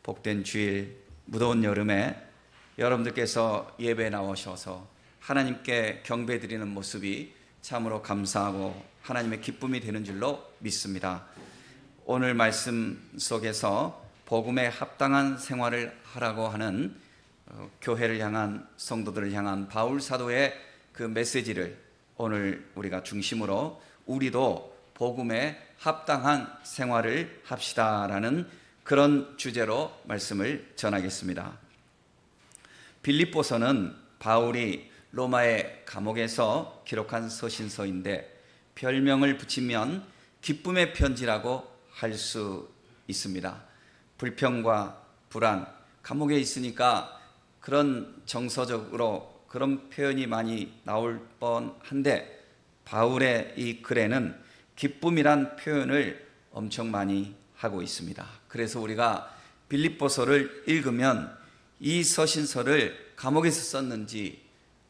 복된 주일, 무더운 여름에 여러분들께서 예배에 나오셔서 하나님께 경배드리는 모습이 참으로 감사하고 하나님의 기쁨이 되는 줄로 믿습니다. 오늘 말씀 속에서 복음에 합당한 생활을 하라고 하는 교회를 향한, 성도들을 향한 바울 사도의 그 메시지를 오늘 우리가 중심으로 우리도 복음에 합당한 생활을 합시다라는 그런 주제로 말씀을 전하겠습니다. 빌립보서는 바울이 로마의 감옥에서 기록한 서신서인데 별명을 붙이면 기쁨의 편지라고 할 수 있습니다. 불평과 불안, 감옥에 있으니까 그런 정서적으로 그런 표현이 많이 나올 뻔한데 바울의 이 글에는 기쁨이란 표현을 엄청 많이 하고 있습니다. 그래서 우리가 빌립보서를 읽으면 이 서신서를 감옥에서 썼는지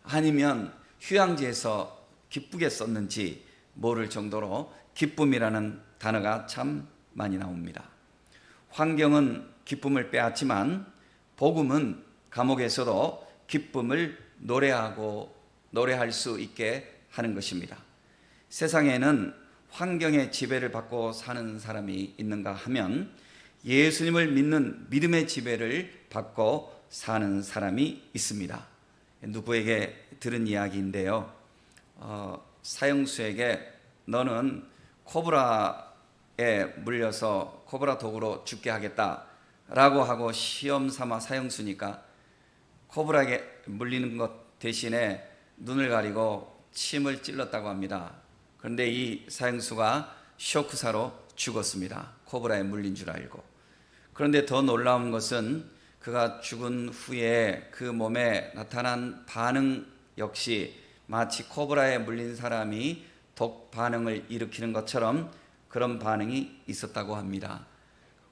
아니면 휴양지에서 기쁘게 썼는지 모를 정도로 기쁨이라는 단어가 참 많이 나옵니다. 환경은 기쁨을 빼앗지만 복음은 감옥에서도 기쁨을 노래할 수 있게 하는 것입니다. 세상에는 환경의 지배를 받고 사는 사람이 있는가 하면 예수님을 믿는 믿음의 지배를 받고 사는 사람이 있습니다. 누구에게 들은 이야기인데요. 사형수에게 너는 코브라에 물려서 코브라 독으로 죽게 하겠다라고 하고 시험 삼아 사형수니까 코브라에게 물리는 것 대신에 눈을 가리고 침을 찔렀다고 합니다. 그런데 이 사형수가 쇼크사로 죽었습니다. 코브라에 물린 줄 알고. 그런데 더 놀라운 것은 그가 죽은 후에 그 몸에 나타난 반응 역시 마치 코브라에 물린 사람이 독 반응을 일으키는 것처럼 그런 반응이 있었다고 합니다.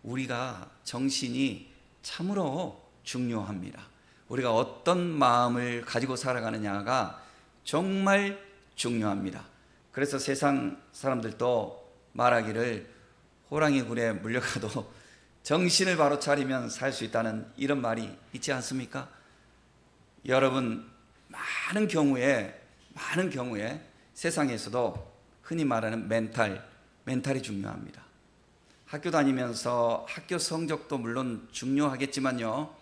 우리가 정신이 참으로 중요합니다. 우리가 어떤 마음을 가지고 살아가느냐가 정말 중요합니다. 그래서 세상 사람들도 말하기를 호랑이 굴에 물려가도 정신을 바로 차리면 살 수 있다는 이런 말이 있지 않습니까? 여러분, 많은 경우에 세상에서도 흔히 말하는 멘탈이 중요합니다. 학교 다니면서 학교 성적도 물론 중요하겠지만요,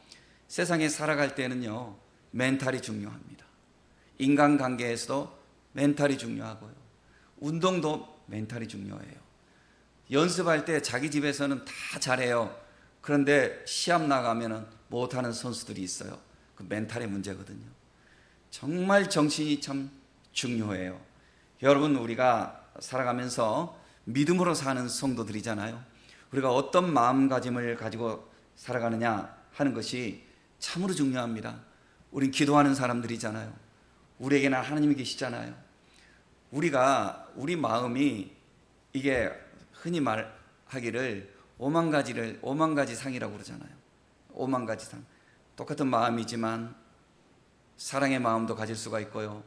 세상에 살아갈 때는요, 멘탈이 중요합니다. 인간관계에서도 멘탈이 중요하고요, 운동도 멘탈이 중요해요. 연습할 때 자기 집에서는 다 잘해요. 그런데 시합 나가면 못하는 선수들이 있어요. 그 멘탈의 문제거든요. 정말 정신이 참 중요해요. 여러분, 우리가 살아가면서 믿음으로 사는 성도들이잖아요. 우리가 어떤 마음가짐을 가지고 살아가느냐 하는 것이 참으로 중요합니다. 우린 기도하는 사람들이잖아요. 우리에게는 하나님이 계시잖아요. 우리 마음이 이게 흔히 말하기를 5만 가지 상이라고 그러잖아요. 5만 가지 상. 똑같은 마음이지만 사랑의 마음도 가질 수가 있고요,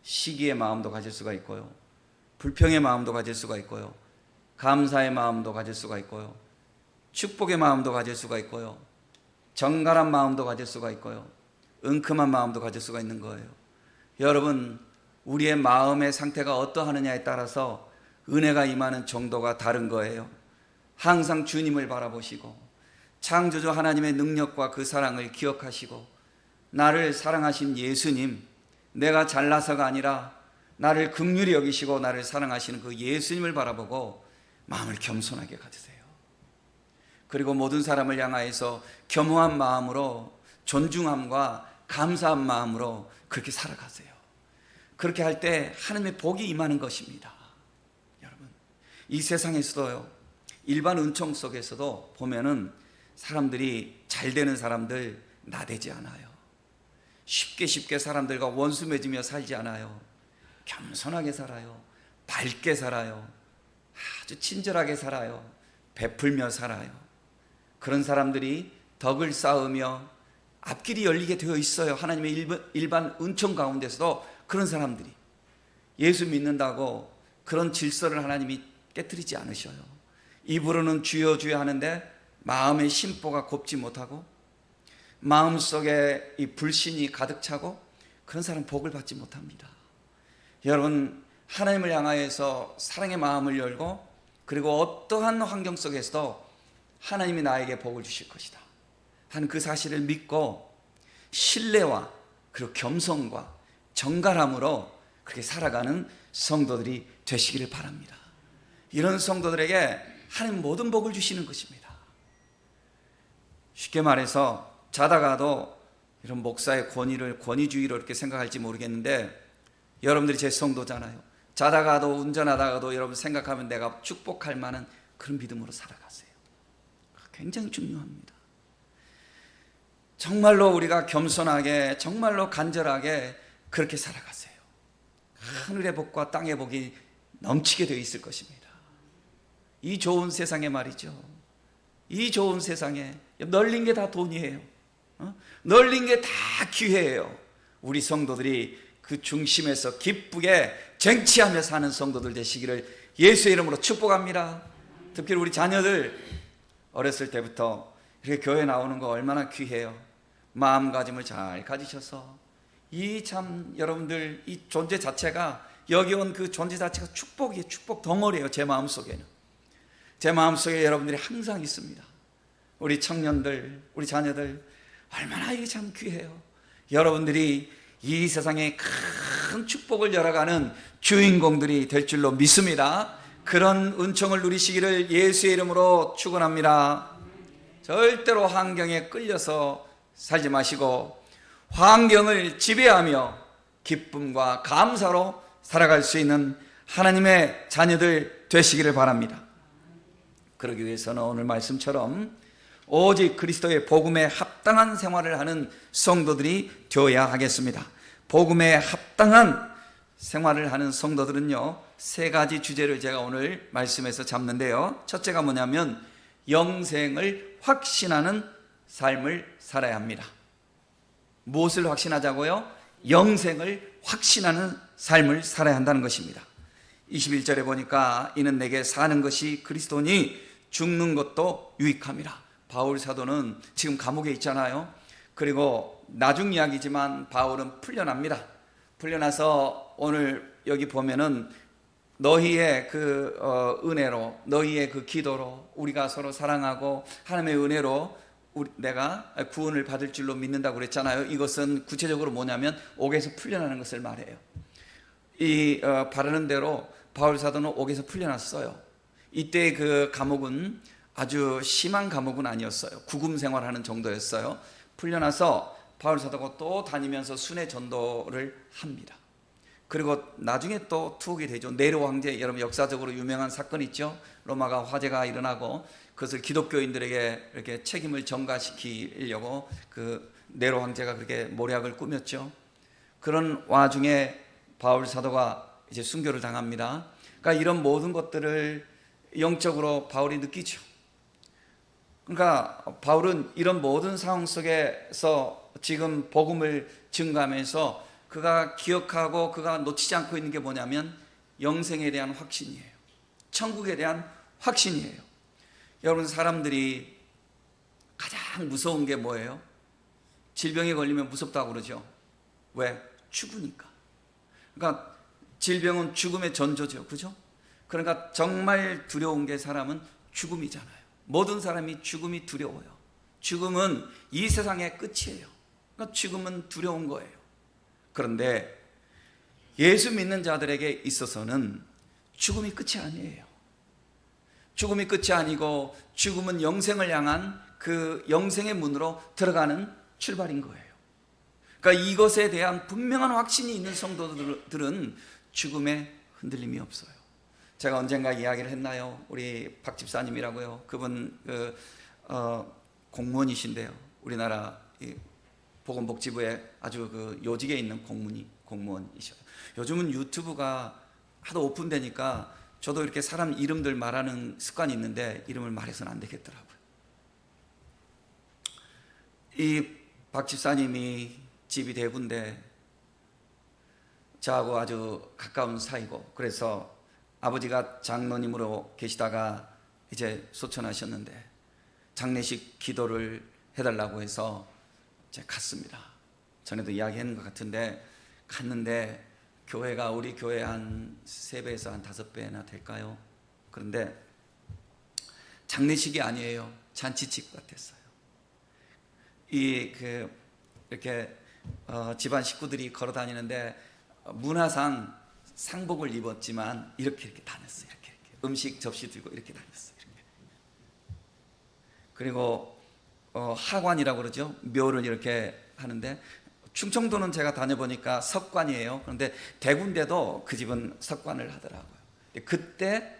시기의 마음도 가질 수가 있고요, 불평의 마음도 가질 수가 있고요, 감사의 마음도 가질 수가 있고요, 축복의 마음도 가질 수가 있고요, 정갈한 마음도 가질 수가 있고요, 은큼한 마음도 가질 수가 있는 거예요. 여러분, 우리의 마음의 상태가 어떠하느냐에 따라서 은혜가 임하는 정도가 다른 거예요. 항상 주님을 바라보시고 창조주 하나님의 능력과 그 사랑을 기억하시고 나를 사랑하신 예수님, 내가 잘나서가 아니라 나를 긍휼히 여기시고 나를 사랑하시는 그 예수님을 바라보고 마음을 겸손하게 가지세요. 그리고 모든 사람을 향하여서 겸허한 마음으로, 존중함과 감사한 마음으로 그렇게 살아가세요. 그렇게 할 때 하나님의 복이 임하는 것입니다. 여러분, 이 세상에서도요, 일반 은총 속에서도 보면은 사람들이, 잘 되는 사람들 나대지 않아요. 쉽게 사람들과 원수 맺으며 살지 않아요. 겸손하게 살아요. 밝게 살아요. 아주 친절하게 살아요. 베풀며 살아요. 그런 사람들이 덕을 쌓으며 앞길이 열리게 되어 있어요. 하나님의 일반 은총 가운데서도 그런 사람들이 예수 믿는다고 그런 질서를 하나님이 깨트리지 않으셔요. 입으로는 주여 주여 하는데 마음의 심보가 곱지 못하고 마음속에 이 불신이 가득 차고 그런 사람 복을 받지 못합니다. 여러분, 하나님을 향하여서 사랑의 마음을 열고 그리고 어떠한 환경 속에서도 하나님이 나에게 복을 주실 것이다 하는 그 사실을 믿고 신뢰와 그리고 겸손과 정갈함으로 그렇게 살아가는 성도들이 되시기를 바랍니다. 이런 성도들에게 하나님 모든 복을 주시는 것입니다. 쉽게 말해서 자다가도 이런 목사의 권위주의로 이렇게 생각할지 모르겠는데, 여러분들이 제 성도잖아요. 자다가도 운전하다가도 여러분 생각하면 내가 축복할 만한 그런 믿음으로 살아가세요. 굉장히 중요합니다. 정말로 우리가 겸손하게, 정말로 간절하게 그렇게 살아가세요. 하늘의 복과 땅의 복이 넘치게 되어 있을 것입니다. 이 좋은 세상에 말이죠. 이 좋은 세상에 널린 게 다 돈이에요. 널린 게 다 기회예요. 우리 성도들이 그 중심에서 기쁘게 쟁취하며 사는 성도들 되시기를 예수의 이름으로 축복합니다. 특히 우리 자녀들 어렸을 때부터 이렇게 교회 나오는 거 얼마나 귀해요. 마음가짐을 잘 가지셔서 이 참 여러분들 이 존재 자체가, 여기 온 그 존재 자체가 축복이에요. 축복 덩어리예요. 제 마음속에는, 제 마음속에 여러분들이 항상 있습니다. 우리 청년들, 우리 자녀들 얼마나 이게 참 귀해요. 여러분들이 이 세상에 큰 축복을 열어가는 주인공들이 될 줄로 믿습니다. 그런 은총을 누리시기를 예수의 이름으로 축원합니다. 절대로 환경에 끌려서 살지 마시고 환경을 지배하며 기쁨과 감사로 살아갈 수 있는 하나님의 자녀들 되시기를 바랍니다. 그러기 위해서는 오늘 말씀처럼 오직 그리스도의 복음에 합당한 생활을 하는 성도들이 되어야 하겠습니다. 복음에 합당한 생활을 하는 성도들은요, 세 가지 주제를 제가 오늘 말씀에서 잡는데요. 첫째가 뭐냐면 영생을 확신하는 삶을 살아야 합니다. 무엇을 확신하자고요? 영생을 확신하는 삶을 살아야 한다는 것입니다. 21절에 보니까 이는 내게 사는 것이 그리스도니 죽는 것도 유익함이라. 바울 사도는 지금 감옥에 있잖아요. 그리고 나중 이야기지만 바울은 풀려납니다. 풀려나서 오늘 여기 보면은 너희의 그 은혜로, 너희의 그 기도로 우리가 서로 사랑하고 하나님의 은혜로 내가 구원을 받을 줄로 믿는다고 그랬잖아요. 이것은 구체적으로 뭐냐면 옥에서 풀려나는 것을 말해요. 이 바라는 대로 바울 사도는 옥에서 풀려났어요. 이때 그 감옥은 아주 심한 감옥은 아니었어요. 구금 생활하는 정도였어요. 풀려나서 바울 사도가 또 다니면서 순회 전도를 합니다. 그리고 나중에 또 투옥이 되죠. 네로 황제, 여러분 역사적으로 유명한 사건 있죠. 로마가 화재가 일어나고 그것을 기독교인들에게 이렇게 책임을 전가시키려고 그 네로 황제가 그렇게 모략을 꾸몄죠. 그런 와중에 바울 사도가 이제 순교를 당합니다. 그러니까 이런 모든 것들을 영적으로 바울이 느끼죠. 그러니까 바울은 이런 모든 상황 속에서 지금 복음을 증가하면서 그가 기억하고 그가 놓치지 않고 있는 게 뭐냐면 영생에 대한 확신이에요. 천국에 대한 확신이에요. 여러분, 사람들이 가장 무서운 게 뭐예요? 질병에 걸리면 무섭다고 그러죠. 왜? 죽으니까. 그러니까 질병은 죽음의 전조죠. 그죠? 그러니까 정말 두려운 게 사람은 죽음이잖아요. 모든 사람이 죽음이 두려워요. 죽음은 이 세상의 끝이에요. 그러니까 죽음은 두려운 거예요. 그런데 예수 믿는 자들에게 있어서는 죽음이 끝이 아니에요. 죽음이 끝이 아니고 죽음은 영생을 향한 그 영생의 문으로 들어가는 출발인 거예요. 그러니까 이것에 대한 분명한 확신이 있는 성도들은 죽음에 흔들림이 없어요. 제가 언젠가 이야기를 했나요? 우리 박 집사님이라고요. 그분 공무원이신데요. 우리나라 보건복지부에 아주 그 요직에 있는 공무원이셔요. 요즘은 유튜브가 하도 오픈되니까 저도 이렇게 사람 이름들 말하는 습관이 있는데 이름을 말해서는 안 되겠더라고요. 이 박 집사님이 집이 대구인데 저하고 아주 가까운 사이고, 그래서 아버지가 장로님으로 계시다가 이제 소천하셨는데 장례식 기도를 해달라고 해서 제가 갔습니다. 전에도 이야기한 것 같은데 갔는데 교회가 우리 교회 한 3배에서 한 5배나 될까요? 그런데 장례식이 아니에요. 잔치집 같았어요. 이렇게 집안 식구들이 걸어 다니는데 문화상 상복을 입었지만 이렇게 다녔어요. 이렇게 음식 접시 들고 이렇게 다녔어요. 이렇게. 그리고 하관이라고 그러죠. 묘를 이렇게 하는데 충청도는 제가 다녀보니까 석관이에요. 그런데 대구인데도 그 집은 석관을 하더라고요. 그때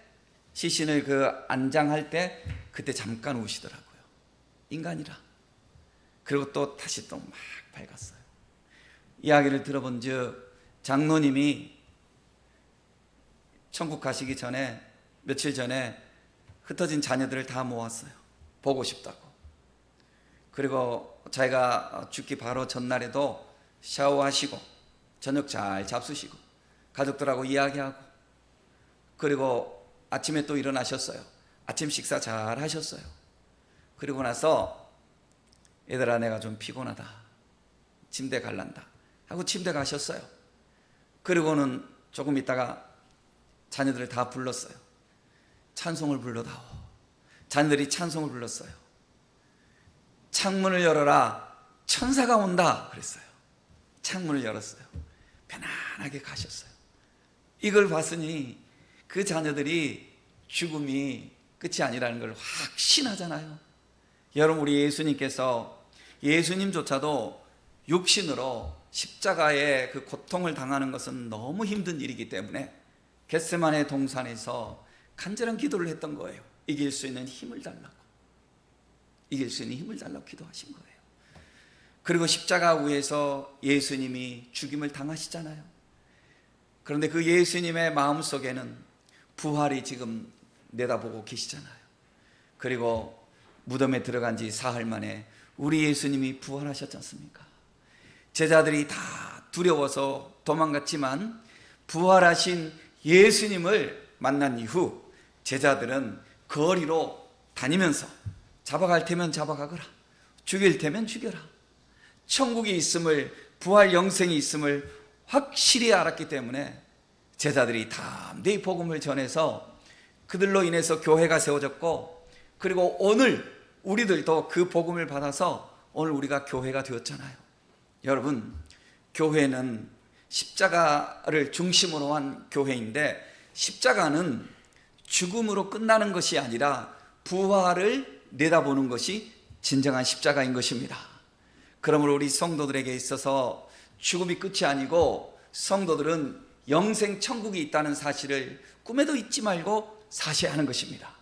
시신을 안장할 때 그때 잠깐 우시더라고요. 인간이라. 그리고 또 다시 또 막 밝았어요. 이야기를 들어본 즉 장로님이 천국 가시기 전에 며칠 전에 흩어진 자녀들을 다 모았어요. 보고 싶다고. 그리고 자기가 죽기 바로 전날에도 샤워하시고 저녁 잘 잡수시고 가족들하고 이야기하고 그리고 아침에 또 일어나셨어요. 아침 식사 잘 하셨어요. 그리고 나서 얘들아 내가 좀 피곤하다. 침대 갈란다. 하고 침대 가셨어요. 그리고는 조금 있다가 자녀들을 다 불렀어요. 찬송을 불러다오. 자녀들이 찬송을 불렀어요. 창문을 열어라. 천사가 온다. 그랬어요. 창문을 열었어요. 편안하게 가셨어요. 이걸 봤으니 그 자녀들이 죽음이 끝이 아니라는 걸 확신하잖아요. 여러분 우리 예수님께서 예수님조차도 육신으로 십자가의 그 고통을 당하는 것은 너무 힘든 일이기 때문에 겟세마네 동산에서 간절한 기도를 했던 거예요. 이길 수 있는 힘을 달라고. 이길 수 있는 힘을 달라고 기도하신 거예요. 그리고 십자가 위에서 예수님이 죽임을 당하시잖아요. 그런데 그 예수님의 마음속에는 부활이 지금 내다보고 계시잖아요. 그리고 무덤에 들어간 지 사흘 만에 우리 예수님이 부활하셨지 않습니까? 제자들이 다 두려워서 도망갔지만 부활하신 예수님을 만난 이후 제자들은 거리로 다니면서 잡아갈 테면 잡아가거라, 죽일 테면 죽여라, 천국이 있음을, 부활 영생이 있음을 확실히 알았기 때문에 제자들이 담대히 복음을 전해서 그들로 인해서 교회가 세워졌고, 그리고 오늘 우리들도 그 복음을 받아서 오늘 우리가 교회가 되었잖아요. 여러분, 교회는 십자가를 중심으로 한 교회인데, 십자가는 죽음으로 끝나는 것이 아니라 부활을 내다보는 것이 진정한 십자가인 것입니다. 그러므로 우리 성도들에게 있어서 죽음이 끝이 아니고 성도들은 영생 천국이 있다는 사실을 꿈에도 잊지 말고 사시하는 것입니다.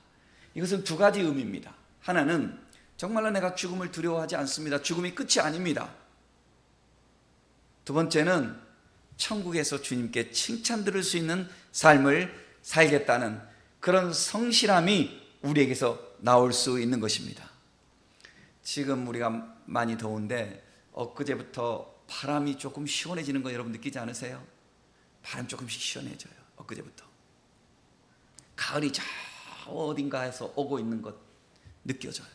이것은 두 가지 의미입니다. 하나는 정말로 내가 죽음을 두려워하지 않습니다. 죽음이 끝이 아닙니다. 두 번째는 천국에서 주님께 칭찬 들을 수 있는 삶을 살겠다는 그런 성실함이 우리에게서 나올 수 있는 것입니다. 지금 우리가 많이 더운데 엊그제부터 바람이 조금 시원해지는 거 여러분 느끼지 않으세요? 바람 조금씩 시원해져요. 엊그제부터 가을이 저 어딘가에서 오고 있는 것 느껴져요.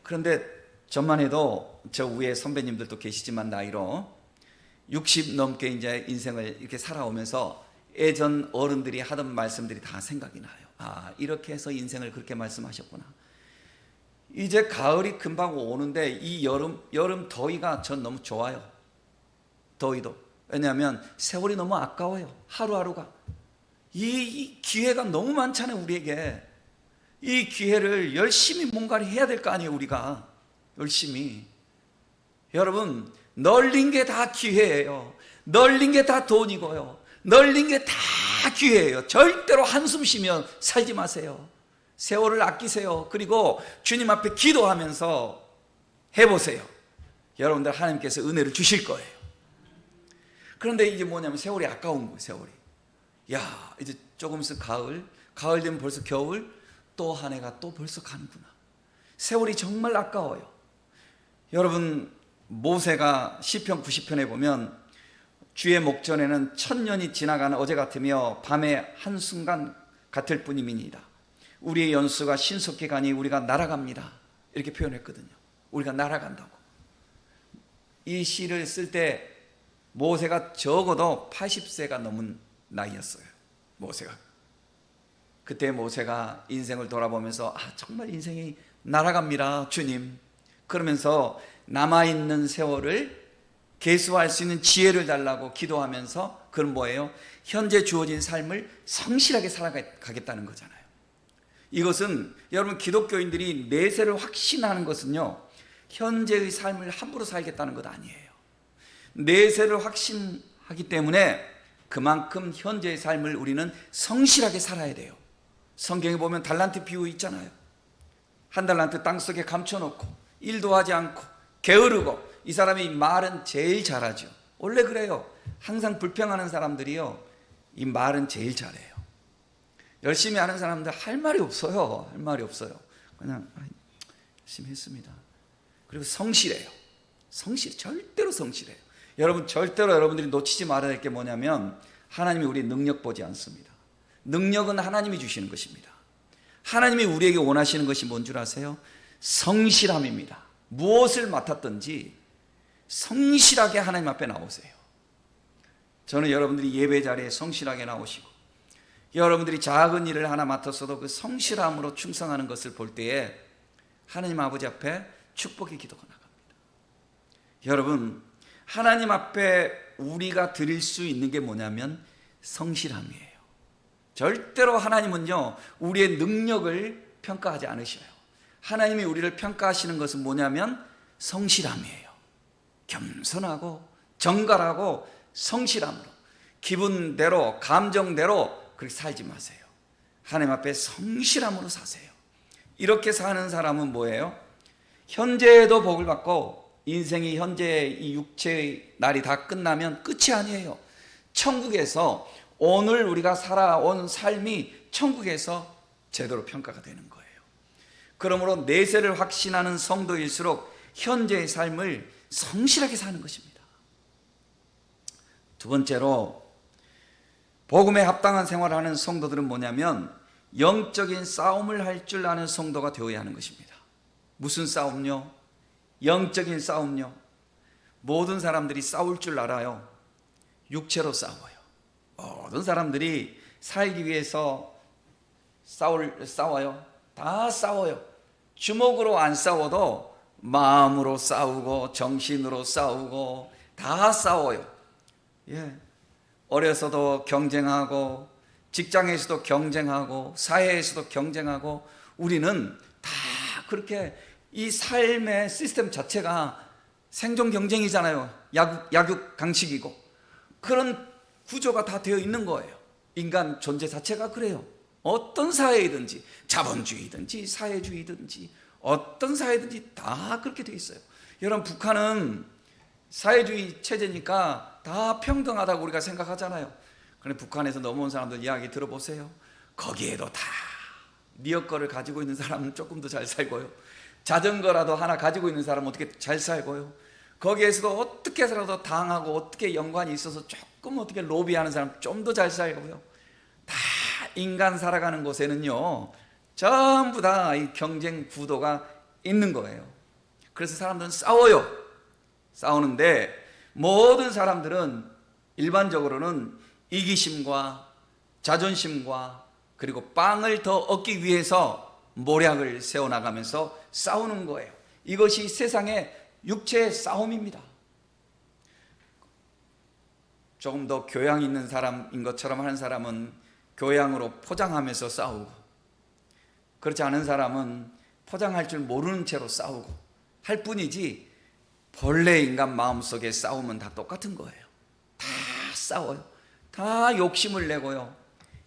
그런데 전만 해도 저 위에 선배님들도 계시지만 나이로 60 넘게 이제 인생을 이렇게 살아오면서 예전 어른들이 하던 말씀들이 다 생각이 나요. 아, 이렇게 해서 인생을 그렇게 말씀하셨구나. 이제 가을이 금방 오는데 이 여름 더위가 전 너무 좋아요. 더위도. 왜냐하면 세월이 너무 아까워요. 하루하루가. 이 기회가 너무 많잖아요, 우리에게. 이 기회를 열심히 뭔가를 해야 될 거 아니에요, 우리가. 열심히. 여러분, 널린 게 다 기회예요. 널린 게 다 돈이고요. 널린 게 다 기회예요. 절대로 한숨 쉬며 살지 마세요. 세월을 아끼세요. 그리고 주님 앞에 기도하면서 해보세요. 여러분들 하나님께서 은혜를 주실 거예요. 그런데 이제 뭐냐면 세월이 아까운 거예요. 세월이. 야, 이제 조금 있으면 가을 되면 벌써 겨울, 또 한 해가 또 벌써 가는구나. 세월이 정말 아까워요. 여러분, 모세가 시편 90편에 보면 주의 목전에는 1000년이 지나가는 어제 같으며 밤의 한순간 같을 뿐임이니이다. 우리의 연수가 신속히 가니 우리가 날아갑니다. 이렇게 표현했거든요. 우리가 날아간다고. 이 시를 쓸 때 모세가 적어도 80세가 넘은 나이였어요. 모세가. 그때 모세가 인생을 돌아보면서 정말 인생이 날아갑니다, 주님. 그러면서 남아있는 세월을 계수할 수 있는 지혜를 달라고 기도하면서 그건 뭐예요? 현재 주어진 삶을 성실하게 살아가겠다는 거잖아요. 이것은 여러분 기독교인들이 내세를 확신하는 것은요, 현재의 삶을 함부로 살겠다는 것 아니에요. 내세를 확신하기 때문에 그만큼 현재의 삶을 우리는 성실하게 살아야 돼요. 성경에 보면 달란트 비유 있잖아요. 한 달란트 땅속에 감춰놓고 일도 하지 않고 게으르고, 이 사람이 말은 제일 잘하죠. 원래 그래요. 항상 불평하는 사람들이요, 이 말은 제일 잘해요. 열심히 하는 사람들 할 말이 없어요. 할 말이 없어요. 그냥 열심히 했습니다. 그리고 성실해요. 절대로 성실해요. 여러분, 절대로 여러분들이 놓치지 말아야 할 게 뭐냐면, 하나님이 우리의 능력 보지 않습니다. 능력은 하나님이 주시는 것입니다. 하나님이 우리에게 원하시는 것이 뭔 줄 아세요? 성실함입니다. 무엇을 맡았든지 성실하게 하나님 앞에 나오세요. 저는 여러분들이 예배 자리에 성실하게 나오시고, 여러분들이 작은 일을 하나 맡았어도 그 성실함으로 충성하는 것을 볼 때에 하나님 아버지 앞에 축복의 기도가 나갑니다. 여러분, 하나님 앞에 우리가 드릴 수 있는 게 뭐냐면 성실함이에요. 절대로 하나님은요, 우리의 능력을 평가하지 않으셔요. 하나님이 우리를 평가하시는 것은 뭐냐면 성실함이에요. 겸손하고 정갈하고 성실함으로, 기분대로 감정대로 그렇게 살지 마세요. 하나님 앞에 성실함으로 사세요. 이렇게 사는 사람은 뭐예요? 현재에도 복을 받고, 인생이 현재 이 육체의 날이 다 끝나면 끝이 아니에요. 천국에서 오늘 우리가 살아온 삶이 천국에서 제대로 평가가 되는 거예요. 그러므로 내세를 확신하는 성도일수록 현재의 삶을 성실하게 사는 것입니다. 두 번째로, 복음에 합당한 생활을 하는 성도들은 뭐냐면 영적인 싸움을 할 줄 아는 성도가 되어야 하는 것입니다. 무슨 싸움요? 영적인 싸움요. 모든 사람들이 싸울 줄 알아요. 육체로 싸워요. 모든 사람들이 살기 위해서 싸워요. 다 싸워요. 주먹으로 안 싸워도 마음으로 싸우고 정신으로 싸우고 다 싸워요. 어려서도 경쟁하고, 직장에서도 경쟁하고, 사회에서도 경쟁하고, 우리는 다 그렇게 이 삶의 시스템 자체가 생존 경쟁이잖아요. 약육 강식이고, 그런 구조가 다 되어 있는 거예요. 인간 존재 자체가 그래요. 어떤 사회이든지, 자본주의든지 사회주의든지 어떤 사회든지 다 그렇게 되어 있어요. 여러분, 북한은 사회주의 체제니까 다 평등하다고 우리가 생각하잖아요. 그런데 북한에서 넘어온 사람들 이야기 들어보세요. 거기에도 다 니어 거를 가지고 있는 사람은 조금 더 잘 살고요, 자전거라도 하나 가지고 있는 사람은 어떻게 잘 살고요, 거기에서도 어떻게 해서라도 당하고 어떻게 연관이 있어서 조금 어떻게 로비하는 사람 좀 더 잘 살고요. 다 인간 살아가는 곳에는요, 전부 다 이 경쟁 구도가 있는 거예요. 그래서 사람들은 싸우는데 모든 사람들은 일반적으로는 이기심과 자존심과 그리고 빵을 더 얻기 위해서 모략을 세워나가면서 싸우는 거예요. 이것이 세상의 육체의 싸움입니다. 조금 더 교양 있는 사람인 것처럼 하는 사람은 교양으로 포장하면서 싸우고, 그렇지 않은 사람은 포장할 줄 모르는 채로 싸우고 할 뿐이지, 본래 인간 마음속의 싸움은 다 똑같은 거예요. 다 싸워요. 다 욕심을 내고요.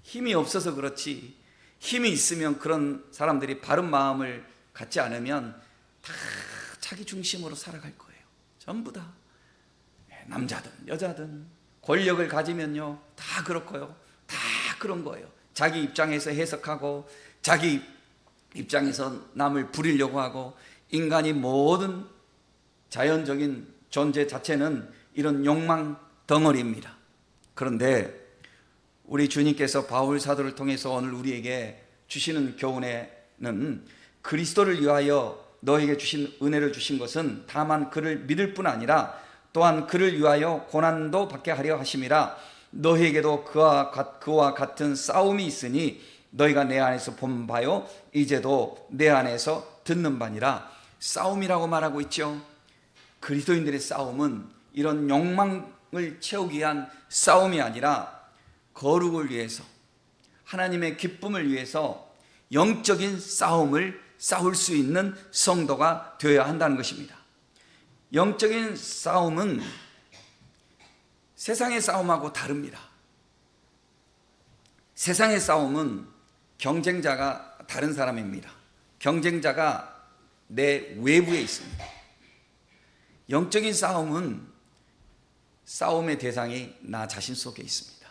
힘이 없어서 그렇지, 힘이 있으면 그런 사람들이 바른 마음을 갖지 않으면 다 자기 중심으로 살아갈 거예요. 전부 다. 남자든 여자든 권력을 가지면요, 다 그렇고요. 다 그런 거예요. 자기 입장에서 해석하고, 자기 입장에서 남을 부리려고 하고, 인간이 모든 자연적인 존재 자체는 이런 욕망 덩어리입니다. 그런데 우리 주님께서 바울 사도를 통해서 오늘 우리에게 주시는 교훈에는 그리스도를 위하여 너에게 주신 은혜를 주신 것은 다만 그를 믿을 뿐 아니라 또한 그를 위하여 고난도 받게 하려 하심이라. 너희에게도 그와 같은 싸움이 있으니 너희가 내 안에서 본 바요 이제도 내 안에서 듣는 바니라. 싸움이라고 말하고 있죠. 그리스도인들의 싸움은 이런 욕망을 채우기 위한 싸움이 아니라 거룩을 위해서, 하나님의 기쁨을 위해서 영적인 싸움을 싸울 수 있는 성도가 되어야 한다는 것입니다. 영적인 싸움은 세상의 싸움하고 다릅니다. 세상의 싸움은 경쟁자가 다른 사람입니다. 경쟁자가 내 외부에 있습니다. 영적인 싸움은 싸움의 대상이 나 자신 속에 있습니다.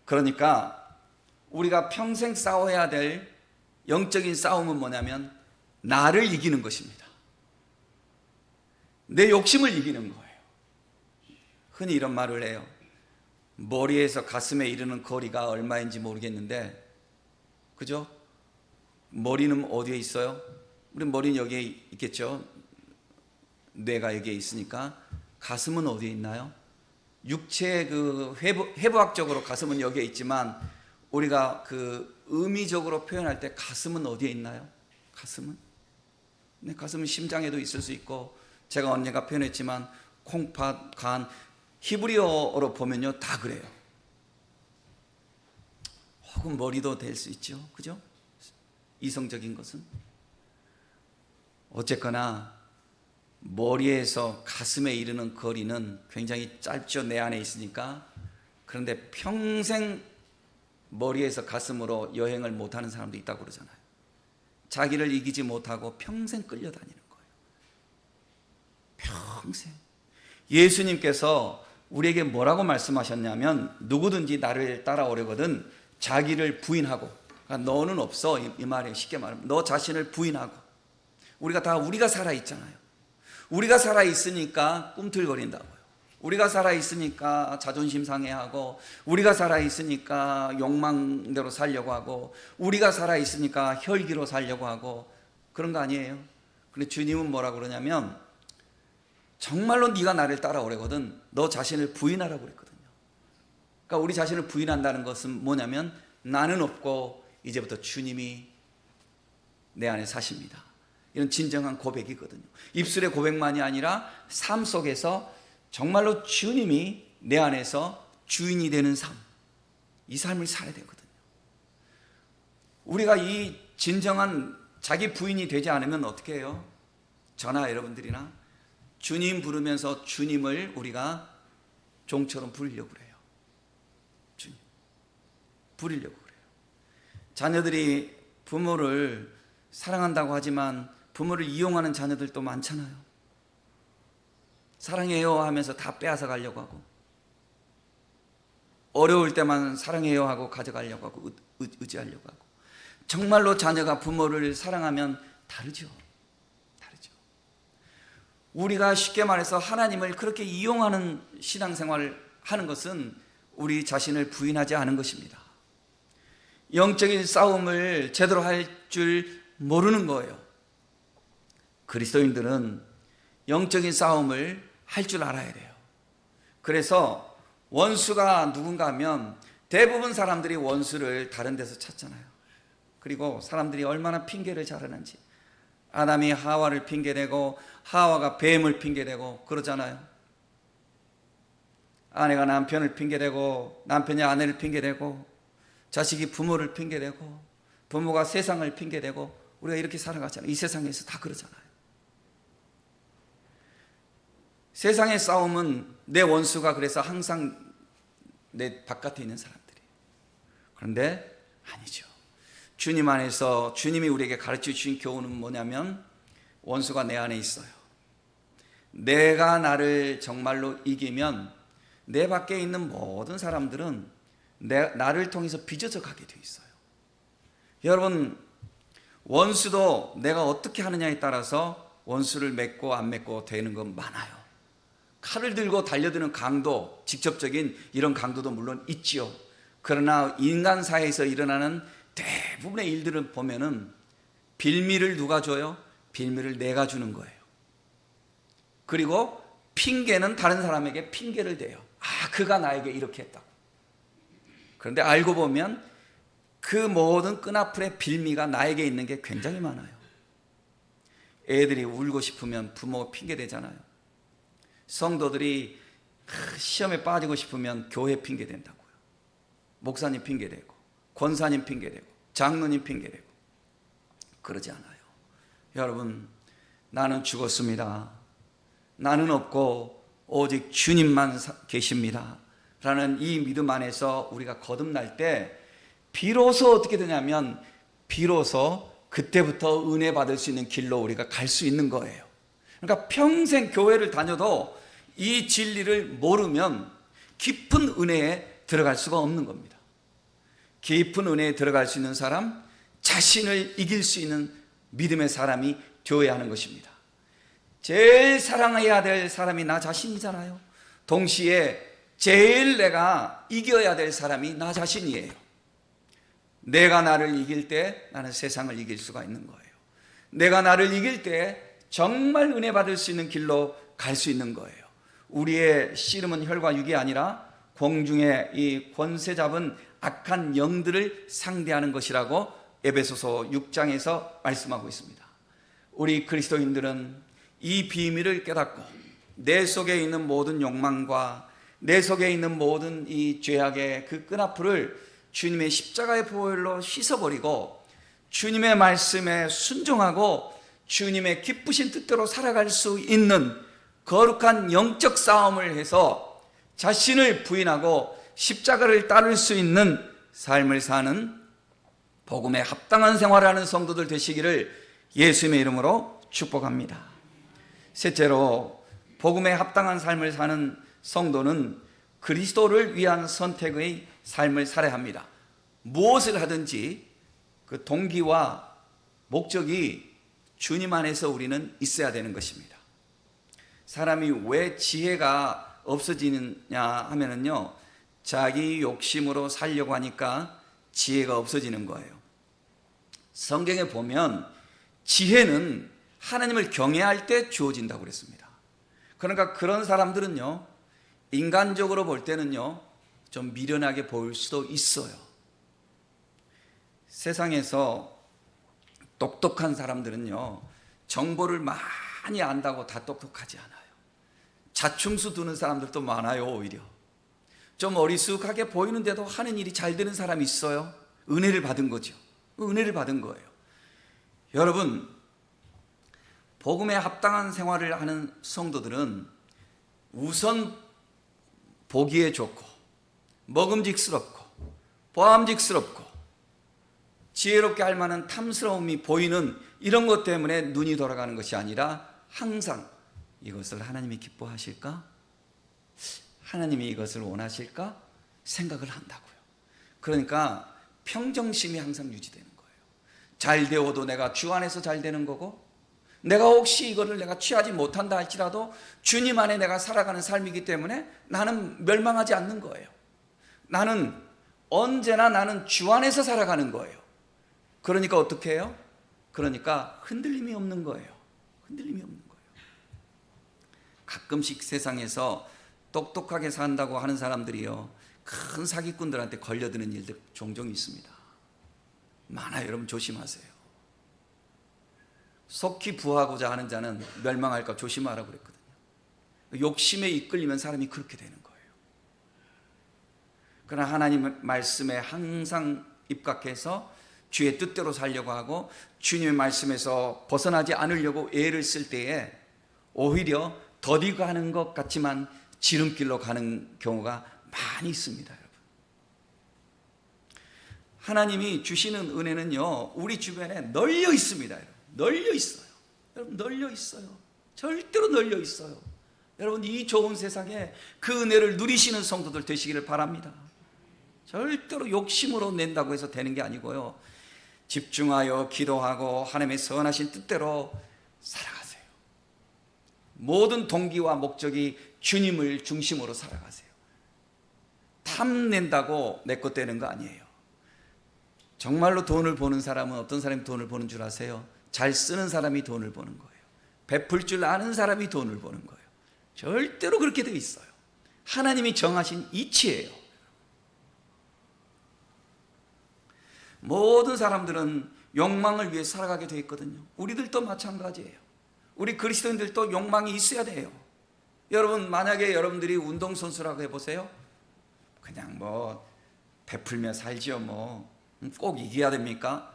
그러니까 우리가 평생 싸워야 될 영적인 싸움은 뭐냐면 나를 이기는 것입니다. 내 욕심을 이기는 거예요. 흔히 이런 말을 해요. 머리에서 가슴에 이르는 거리가 얼마인지 모르겠는데, 그죠? 머리는 어디에 있어요? 우리 머리는 여기에 있겠죠? 뇌가 여기에 있으니까. 가슴은 어디에 있나요? 육체의 그 해부학적으로 가슴은 여기에 있지만 우리가 그 의미적으로 표현할 때 가슴은 어디에 있나요? 가슴은? 네, 가슴은 심장에도 있을 수 있고, 제가 언젠가 표현했지만 콩팥, 간, 히브리어로 보면요 다 그래요. 혹은 머리도 될 수 있죠, 그죠? 이성적인 것은. 어쨌거나 머리에서 가슴에 이르는 거리는 굉장히 짧죠. 내 안에 있으니까. 그런데 평생 머리에서 가슴으로 여행을 못하는 사람도 있다고 그러잖아요. 자기를 이기지 못하고 평생 끌려다니는 거예요. 평생. 예수님께서 우리에게 뭐라고 말씀하셨냐면, 누구든지 나를 따라오려거든 자기를 부인하고, 그러니까 너는 없어 이 말이에요. 쉽게 말하면 너 자신을 부인하고. 우리가 살아있잖아요. 우리가 살아있으니까 꿈틀거린다고요. 우리가 살아있으니까 자존심 상해하고, 우리가 살아있으니까 욕망대로 살려고 하고, 우리가 살아있으니까 혈기로 살려고 하고, 그런 거 아니에요. 근데 주님은 뭐라고 그러냐면, 정말로 네가 나를 따라오려거든 너 자신을 부인하라고 그랬거든요. 그러니까 우리 자신을 부인한다는 것은 뭐냐면, 나는 없고 이제부터 주님이 내 안에 사십니다. 이런 진정한 고백이거든요. 입술의 고백만이 아니라 삶 속에서 정말로 주님이 내 안에서 주인이 되는 삶, 이 삶을 살아야 되거든요. 우리가 이 진정한 자기 부인이 되지 않으면 어떻게 해요? 저나 여러분들이나 주님 부르면서 주님을 우리가 종처럼 부리려고 그래요. 주님 부리려고 그래요. 자녀들이 부모를 사랑한다고 하지만 부모를 이용하는 자녀들도 많잖아요. 사랑해요 하면서 다 빼앗아 가려고 하고, 어려울 때만 사랑해요 하고 가져가려고 하고, 의지하려고 하고. 정말로 자녀가 부모를 사랑하면 다르죠. 우리가 쉽게 말해서 하나님을 그렇게 이용하는 신앙생활을 하는 것은 우리 자신을 부인하지 않은 것입니다. 영적인 싸움을 제대로 할 줄 모르는 거예요. 그리스도인들은 영적인 싸움을 할 줄 알아야 돼요. 그래서 원수가 누군가 하면 대부분 사람들이 원수를 다른 데서 찾잖아요. 그리고 사람들이 얼마나 핑계를 잘하는지, 아담이 하와를 핑계대고 하와가 뱀을 핑계대고 그러잖아요. 아내가 남편을 핑계대고 남편이 아내를 핑계대고 자식이 부모를 핑계대고 부모가 세상을 핑계대고, 우리가 이렇게 살아가잖아요. 이 세상에서 다 그러잖아요. 세상의 싸움은 내 원수가 그래서 항상 내 바깥에 있는 사람들이에요. 그런데 아니죠. 주님 안에서 주님이 우리에게 가르쳐 주신 교훈은 뭐냐면, 원수가 내 안에 있어요. 내가 나를 정말로 이기면 내 밖에 있는 모든 사람들은 나를 통해서 빚어져 가게 돼 있어요. 여러분, 원수도 내가 어떻게 하느냐에 따라서 원수를 맺고 안 맺고 되는 건 많아요. 칼을 들고 달려드는 강도, 직접적인 이런 강도도 물론 있지요. 그러나 인간 사회에서 일어나는 대부분의 일들을 보면은 빌미를 누가 줘요? 빌미를 내가 주는 거예요. 그리고 핑계는 다른 사람에게 핑계를 대요. 그가 나에게 이렇게 했다고. 그런데 알고 보면 그 모든 끈앞의 빌미가 나에게 있는 게 굉장히 많아요. 애들이 울고 싶으면 부모 핑계 대잖아요. 성도들이 시험에 빠지고 싶으면 교회 핑계 된다고요. 목사님 핑계 대고, 권사님 핑계 대고, 장로님 핑계 대고. 그러지 않아요. 여러분, 나는 죽었습니다. 나는 없고 오직 주님만 계십니다. 라는 이 믿음 안에서 우리가 거듭날 때 비로소 어떻게 되냐면 비로소 그때부터 은혜 받을 수 있는 길로 우리가 갈 수 있는 거예요. 그러니까 평생 교회를 다녀도 이 진리를 모르면 깊은 은혜에 들어갈 수가 없는 겁니다. 깊은 은혜에 들어갈 수 있는 사람, 자신을 이길 수 있는 믿음의 사람이 되어야 하는 것입니다. 제일 사랑해야 될 사람이 나 자신이잖아요. 동시에 제일 내가 이겨야 될 사람이 나 자신이에요. 내가 나를 이길 때 나는 세상을 이길 수가 있는 거예요. 내가 나를 이길 때 정말 은혜 받을 수 있는 길로 갈 수 있는 거예요. 우리의 씨름은 혈과 육이 아니라 공중의 이 권세 잡은 악한 영들을 상대하는 것이라고 에베소서 6장에서 말씀하고 있습니다. 우리 그리스도인들은 이 비밀을 깨닫고 내 속에 있는 모든 욕망과 내 속에 있는 모든 이 죄악의 그 끈앞을 주님의 십자가의 보혈로 씻어버리고 주님의 말씀에 순종하고 주님의 기쁘신 뜻대로 살아갈 수 있는 거룩한 영적 싸움을 해서 자신을 부인하고 십자가를 따를 수 있는 삶을 사는 복음에 합당한 생활하는 성도들 되시기를 예수님의 이름으로 축복합니다. 셋째로, 복음에 합당한 삶을 사는 성도는 그리스도를 위한 선택의 삶을 살아야 합니다. 무엇을 하든지 그 동기와 목적이 주님 안에서 우리는 있어야 되는 것입니다. 사람이 왜 지혜가 없어지느냐 하면은요, 자기 욕심으로 살려고 하니까 지혜가 없어지는 거예요. 성경에 보면 지혜는 하나님을 경외할 때 주어진다고 그랬습니다. 그러니까 그런 사람들은요, 인간적으로 볼 때는요, 좀 미련하게 보일 수도 있어요. 세상에서 똑똑한 사람들은요, 정보를 많이 안다고 다 똑똑하지 않아요. 자충수 두는 사람들도 많아요. 오히려 좀 어리숙하게 보이는데도 하는 일이 잘 되는 사람이 있어요. 은혜를 받은 거죠. 은혜를 받은 거예요. 여러분, 복음에 합당한 생활을 하는 성도들은 우선 보기에 좋고 먹음직스럽고 보암직스럽고 지혜롭게 할 만한 탐스러움이 보이는 이런 것 때문에 눈이 돌아가는 것이 아니라 항상 이것을 하나님이 기뻐하실까? 하나님이 이것을 원하실까? 생각을 한다고요. 그러니까 평정심이 항상 유지되는 거예요. 잘 되어도 내가 주 안에서 잘 되는 거고, 내가 혹시 이거를 내가 취하지 못한다 할지라도 주님 안에 내가 살아가는 삶이기 때문에 나는 멸망하지 않는 거예요. 나는 언제나 나는 주 안에서 살아가는 거예요. 그러니까 어떻게 해요? 그러니까 흔들림이 없는 거예요. 흔들림이 없는 거예요. 가끔씩 세상에서 똑똑하게 산다고 하는 사람들이요, 큰 사기꾼들한테 걸려드는 일들 종종 있습니다. 많아요. 여러분 조심하세요. 속히 부하고자 하는 자는 멸망할까 조심하라고 그랬거든요. 욕심에 이끌리면 사람이 그렇게 되는 거예요. 그러나 하나님 말씀에 항상 입각해서 주의 뜻대로 살려고 하고 주님의 말씀에서 벗어나지 않으려고 애를 쓸 때에 오히려 더디가는 것 같지만 지름길로 가는 경우가 많이 있습니다. 여러분, 하나님이 주시는 은혜는요, 우리 주변에 널려 있습니다. 여러분, 널려 있어요. 여러분, 널려 있어요. 절대로 널려 있어요. 여러분, 이 좋은 세상에 그 은혜를 누리시는 성도들 되시기를 바랍니다. 절대로 욕심으로 낸다고 해서 되는 게 아니고요, 집중하여 기도하고 하나님의 선하신 뜻대로 살아가세요. 모든 동기와 목적이 주님을 중심으로 살아가세요. 탐낸다고 내 것 되는 거 아니에요. 정말로 돈을 버는 사람은 어떤 사람이 돈을 버는 줄 아세요? 잘 쓰는 사람이 돈을 버는 거예요. 베풀 줄 아는 사람이 돈을 버는 거예요. 절대로 그렇게 되어 있어요. 하나님이 정하신 이치예요. 모든 사람들은 욕망을 위해 살아가게 되어 있거든요. 우리들도 마찬가지예요. 우리 그리스도인들도 욕망이 있어야 돼요. 여러분, 만약에 여러분들이 운동선수라고 해보세요. 그냥 뭐 베풀며 살지요. 뭐 꼭 이겨야 됩니까?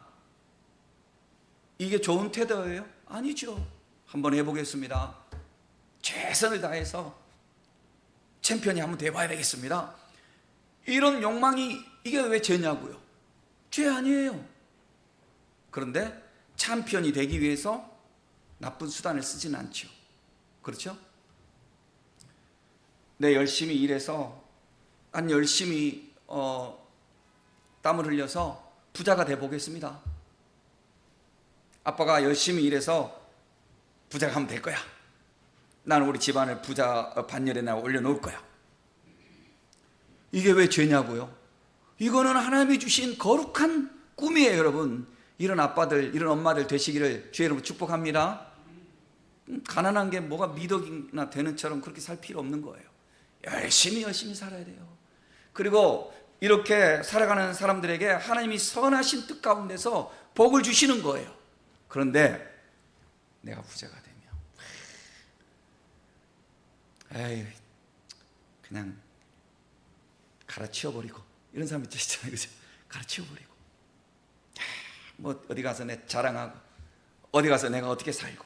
이게 좋은 태도예요? 아니죠. 한번 해보겠습니다. 최선을 다해서 챔피언이 한번 돼봐야 되겠습니다. 이런 욕망이 이게 왜 죄냐고요? 죄 아니에요. 그런데 챔피언이 되기 위해서 나쁜 수단을 쓰지는 않죠. 그렇죠? 내 열심히 일해서 난 열심히 땀을 흘려서 부자가 돼 보겠습니다. 아빠가 열심히 일해서 부자가 하면 될 거야. 나는 우리 집안을 부자 반열에 나 올려놓을 거야. 이게 왜 죄냐고요? 이거는 하나님이 주신 거룩한 꿈이에요. 여러분, 이런 아빠들, 이런 엄마들 되시기를 주의 이름으로 축복합니다. 가난한 게 뭐가 미덕이나 되는처럼 그렇게 살 필요 없는 거예요. 열심히 살아야 돼요. 그리고 이렇게 살아가는 사람들에게 하나님이 선하신 뜻 가운데서 복을 주시는 거예요. 그런데 내가 부자가 되면 에이, 그냥 갈아치워버리고, 이런 사람 있잖아요. 그죠? 갈아치워버리고, 뭐 어디 가서 내 자랑하고, 어디 가서 내가 어떻게 살고,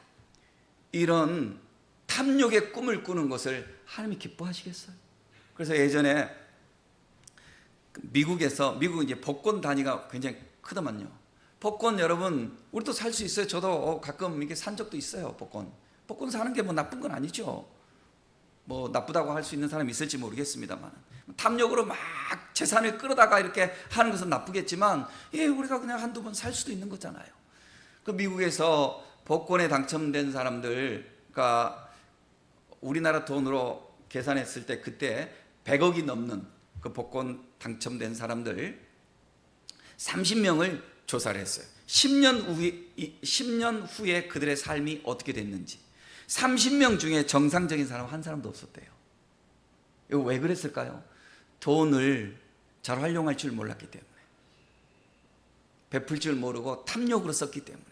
이런 탐욕의 꿈을 꾸는 것을 하나님이 기뻐하시겠어요? 그래서 예전에 미국은 이제 복권 단위가 굉장히 크더만요. 복권, 여러분, 우리도 살 수 있어요. 저도 가끔 이렇게 산 적도 있어요. 복권 사는 게 뭐 나쁜 건 아니죠. 뭐 나쁘다고 할 수 있는 사람이 있을지 모르겠습니다만, 탐욕으로 막 재산을 끌어다가 이렇게 하는 것은 나쁘겠지만, 우리가 그냥 한두 번 살 수도 있는 거잖아요. 그 미국에서 복권에 당첨된 사람들과 우리나라 돈으로 계산했을 때 그때 100억이 넘는 그 복권 당첨된 사람들 30명을 조사를 했어요. 10년 후에 그들의 삶이 어떻게 됐는지. 30명 중에 정상적인 사람 한 사람도 없었대요. 이거 왜 그랬을까요? 돈을 잘 활용할 줄 몰랐기 때문에, 베풀 줄 모르고 탐욕으로 썼기 때문에.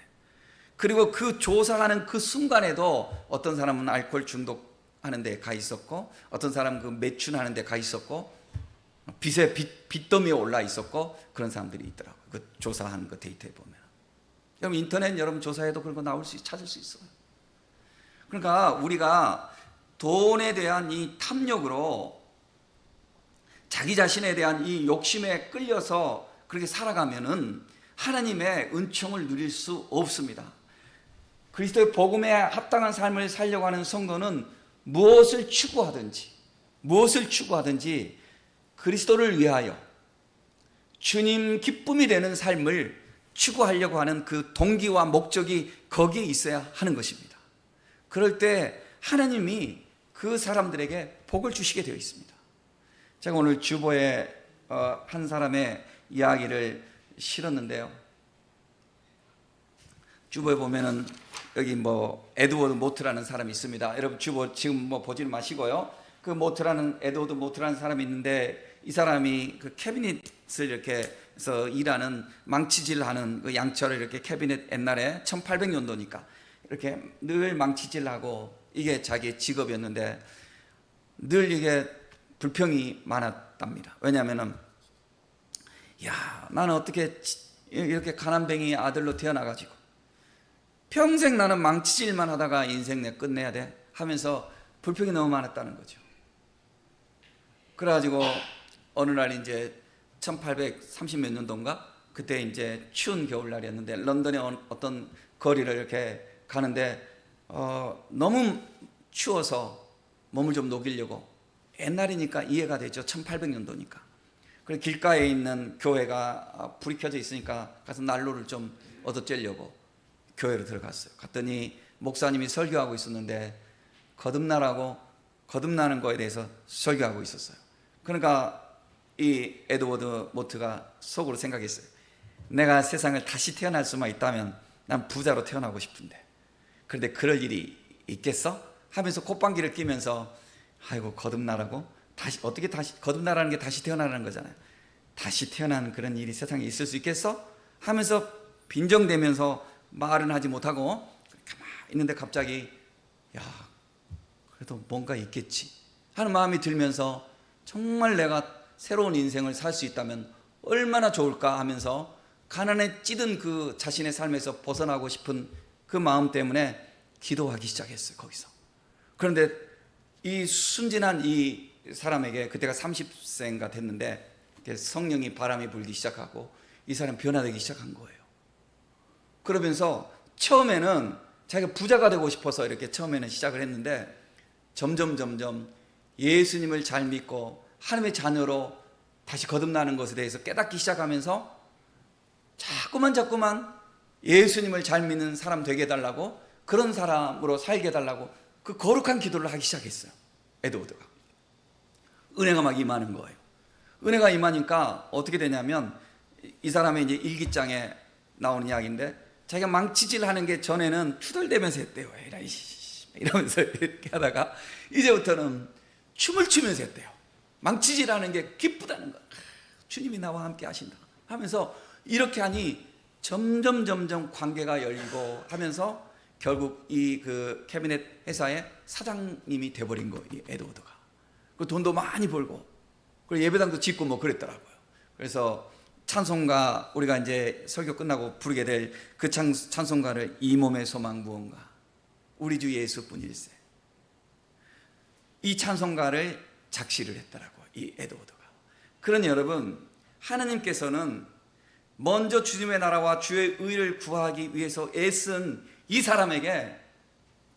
그리고 그 조사하는 그 순간에도 어떤 사람은 알코올 중독하는 데 가 있었고, 어떤 사람은 그 매춘하는 데 가 있었고, 빚에 빚더미에 올라 있었고, 그런 사람들이 있더라고요. 그 조사하는 그 데이터에 보면. 여러분, 인터넷 여러분 조사해도 그런 거 찾을 수 있어요. 그러니까 우리가 돈에 대한 이 탐욕으로 자기 자신에 대한 이 욕심에 끌려서 그렇게 살아가면은 하나님의 은총을 누릴 수 없습니다. 그리스도의 복음에 합당한 삶을 살려고 하는 성도는 무엇을 추구하든지 그리스도를 위하여 주님 기쁨이 되는 삶을 추구하려고 하는 그 동기와 목적이 거기에 있어야 하는 것입니다. 그럴 때 하나님이 그 사람들에게 복을 주시게 되어 있습니다. 제가 오늘 주보에 한 사람의 이야기를 실었는데요. 주보에 보면은 여기 뭐 에드워드 모트라는 사람이 있습니다. 여러분 주보 지금 뭐 보지는 마시고요. 그 에드워드 모트라는 사람이 있는데, 이 사람이 그 캐비닛을 이렇게 해서 일하는, 망치질하는 그 양철을 이렇게 캐비닛, 옛날에 1800년도니까 이렇게 늘 망치질하고, 이게 자기 직업이었는데 늘 이게 불평이 많았답니다. 왜냐하면은 나는 어떻게 이렇게 가난뱅이 아들로 태어나가지고 평생 나는 망치질만 하다가 인생 내 끝내야 돼 하면서 불평이 너무 많았다는 거죠. 그래가지고 어느 날 이제 1830몇 년도인가, 그때 이제 추운 겨울날이었는데 런던의 어떤 거리를 이렇게 가는데 너무 추워서 몸을 좀 녹이려고, 옛날이니까 이해가 되죠. 1800년도니까. 그래서 길가에 있는 교회가 불이 켜져 있으니까 가서 난로를 좀 얻어쬐려고 교회로 들어갔어요. 갔더니 목사님이 설교하고 있었는데 거듭나는 거에 대해서 설교하고 있었어요. 그러니까 이 에드워드 모트가 속으로 생각했어요. 내가 세상을 다시 태어날 수만 있다면 난 부자로 태어나고 싶은데, 그런데 그럴 일이 있겠어? 하면서 콧방귀를 뀌면서 아이고 거듭나라고? 어떻게 다시 거듭나라는 게 다시 태어나라는 거잖아요. 다시 태어나는 그런 일이 세상에 있을 수 있겠어? 하면서 빈정대면서 말은 하지 못하고 가만히 있는데 갑자기 야, 그래도 뭔가 있겠지 하는 마음이 들면서 정말 내가 새로운 인생을 살 수 있다면 얼마나 좋을까 하면서 가난에 찌든 그 자신의 삶에서 벗어나고 싶은 그 마음 때문에 기도하기 시작했어요. 거기서. 그런데 이 순진한 이 사람에게 그때가 30세인가 됐는데 성령이 바람이 불기 시작하고 이 사람 변화되기 시작한 거예요. 그러면서 처음에는 자기가 부자가 되고 싶어서 이렇게 처음에는 시작을 했는데 점점 예수님을 잘 믿고 하나님의 자녀로 다시 거듭나는 것에 대해서 깨닫기 시작하면서 자꾸만 예수님을 잘 믿는 사람 되게 해달라고, 그런 사람으로 살게 해달라고 그 거룩한 기도를 하기 시작했어요. 에드워드가. 은혜가 막 임하는 거예요. 은혜가 임하니까 어떻게 되냐면 이 사람의 이제 일기장에 나오는 이야기인데 자기가 망치질 하는 게 전에는 투덜대면서 했대요. 에라이 이러면서 이렇게 하다가 이제부터는 춤을 추면서 했대요. 망치질 하는 게 기쁘다는 거. 주님이 나와 함께 하신다 하면서 이렇게 하니 점점 관계가 열리고 하면서 결국 이 그 캐비넷 회사의 사장님이 돼버린 거예요. 이 에드워드가. 그 돈도 많이 벌고 그리고 예배당도 짓고 뭐 그랬더라고요. 그래서 찬송가, 우리가 이제 설교 끝나고 부르게 될 그 찬송가를 이 몸의 소망 무언가 우리 주 예수뿐일세, 이 찬송가를 작시를 했더라고요. 이 에드워드가. 그러니 여러분, 하나님께서는 먼저 주님의 나라와 주의 의를 구하기 위해서 애쓴 이 사람에게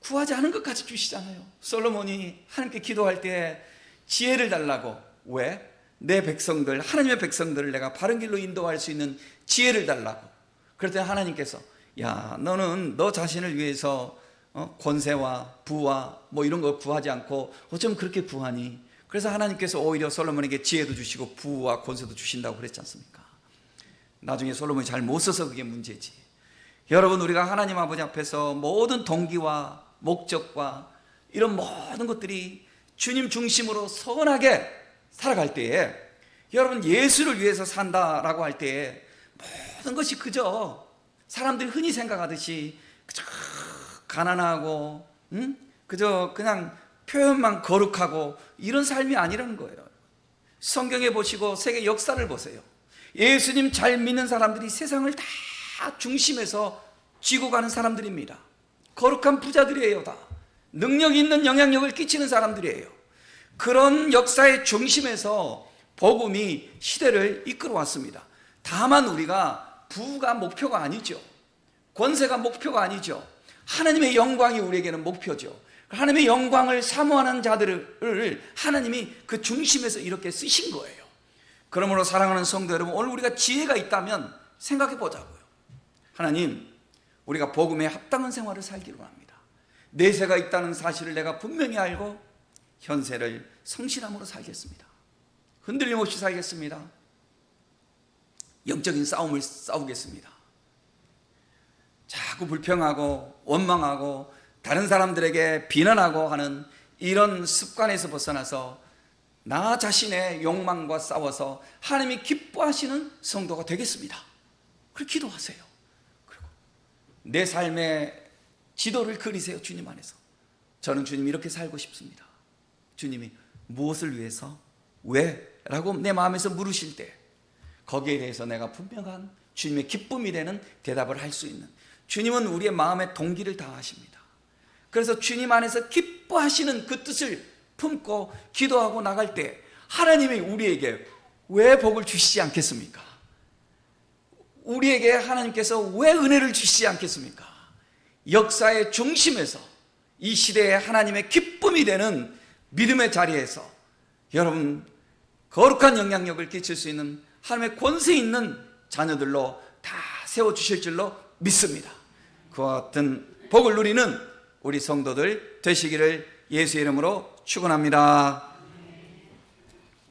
구하지 않은 것까지 주시잖아요. 솔로몬이 하나님께 기도할 때 지혜를 달라고. 왜? 내 백성들, 하나님의 백성들을 내가 바른 길로 인도할 수 있는 지혜를 달라고. 그럴 때 하나님께서 야, 너는 너 자신을 위해서 권세와 부와 뭐 이런 거 구하지 않고 어쩜 그렇게 구하니? 그래서 하나님께서 오히려 솔로몬에게 지혜도 주시고 부와 권세도 주신다고 그랬지 않습니까? 나중에 솔로몬이 잘 못 써서 그게 문제지. 여러분, 우리가 하나님 아버지 앞에서 모든 동기와 목적과 이런 모든 것들이 주님 중심으로 선하게 살아갈 때에, 여러분 예수를 위해서 산다라고 할 때에 모든 것이 그저 사람들이 흔히 생각하듯이 그저 가난하고 그저 그냥 표현만 거룩하고 이런 삶이 아니라는 거예요. 성경에 보시고 세계 역사를 보세요. 예수님 잘 믿는 사람들이 세상을 다 중심에서 쥐고 가는 사람들입니다. 거룩한 부자들이에요. 다 능력 있는 영향력을 끼치는 사람들이에요. 그런 역사의 중심에서 복음이 시대를 이끌어 왔습니다. 다만 우리가 부가 목표가 아니죠. 권세가 목표가 아니죠. 하나님의 영광이 우리에게는 목표죠. 하나님의 영광을 사모하는 자들을 하나님이 그 중심에서 이렇게 쓰신 거예요. 그러므로 사랑하는 성도 여러분, 오늘 우리가 지혜가 있다면 생각해 보자고요. 하나님, 우리가 복음에 합당한 생활을 살기로 합니다. 내세가 있다는 사실을 내가 분명히 알고 현세를 성실함으로 살겠습니다. 흔들림 없이 살겠습니다. 영적인 싸움을 싸우겠습니다. 자꾸 불평하고 원망하고 다른 사람들에게 비난하고 하는 이런 습관에서 벗어나서 나 자신의 욕망과 싸워서 하나님이 기뻐하시는 성도가 되겠습니다. 그렇게 기도하세요. 그리고 내 삶의 지도를 그리세요. 주님 안에서 저는 주님 이렇게 살고 싶습니다. 주님이 무엇을 위해서? 왜? 라고 내 마음에서 물으실 때 거기에 대해서 내가 분명한 주님의 기쁨이 되는 대답을 할 수 있는, 주님은 우리의 마음의 동기를 다 아십니다. 그래서 주님 안에서 기뻐하시는 그 뜻을 품고 기도하고 나갈 때 하나님이 우리에게 왜 복을 주시지 않겠습니까? 우리에게 하나님께서 왜 은혜를 주시지 않겠습니까? 역사의 중심에서 이 시대에 하나님의 기쁨이 되는 믿음의 자리에서 여러분 거룩한 영향력을 끼칠 수 있는 하나님의 권세 있는 자녀들로 다 세워주실 줄로 믿습니다. 그와 같은 복을 누리는 우리 성도들 되시기를 예수의 이름으로 축원합니다.